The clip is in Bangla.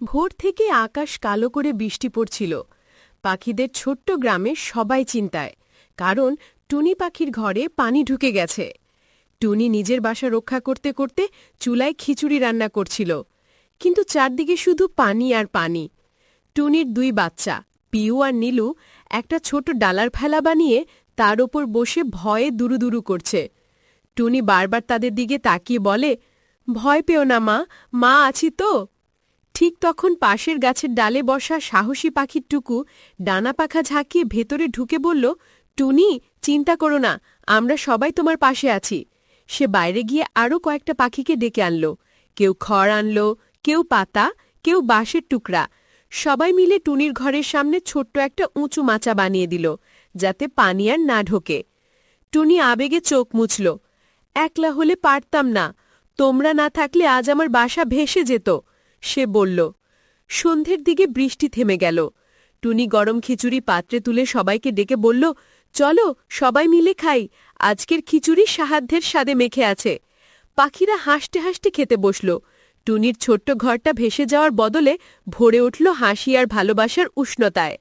ভোর থেকে আকাশ কালো করে বৃষ্টি পড়ছিল। পাখিদের ছোট্ট গ্রামে সবাই চিন্তায়, কারণ টুনি পাখির ঘরে পানি ঢুকে গেছে। টুনি নিজের বাসা রক্ষা করতে করতে চুলায় খিচুড়ি রান্না করছিল, কিন্তু চারদিকে শুধু পানি আর পানি। টুনির দুই বাচ্চা পিউ আর নীলু একটা ছোট ডালার ফেলা বানিয়ে তার ওপর বসে ভয়ে দুরুদুরু করছে। টুনি বারবার তাদের দিকে তাকিয়ে বলে, ভয় পেও না মা, মা আছি তো। ঠিক তখন পাশের গাছের ডালে বসা সাহসী পাখির টুকু ডানা পাখা ঝাঁকিয়ে ভেতরে ঢুকে বলল, টুনি, চিন্তা করো না, আমরা সবাই তোমার পাশে আছি। সে বাইরে গিয়ে আরও কয়েকটা পাখিকে ডেকে আনল। কেউ খড় আনল, কেউ পাতা, কেউ বাঁশের টুকরা। সবাই মিলে টুনির ঘরের সামনে ছোট্ট একটা উঁচু মাচা বানিয়ে দিল, যাতে পানি আর না ঢোকে। টুনি আবেগে চোখ মুছল। একলা হলে পারতাম না, তোমরা না থাকলে আজ আমার বাসা ভেসে যেত, সে বলল। সন্ধ্যের দিকে বৃষ্টি থেমে গেল। টুনি গরম খিচুড়ি পাত্রে তুলে সবাইকে ডেকে বলল, চলো সবাই মিলে খাই, আজকের খিচুড়ি সাহাধ্যের স্বাদে মেখে আছে। পাখিরা হাসতে হাসতে খেতে বসল। টুনির ছোট্ট ঘরটা ভেসে যাওয়ার বদলে ভরে উঠল হাসি আর ভালোবাসার উষ্ণতায়।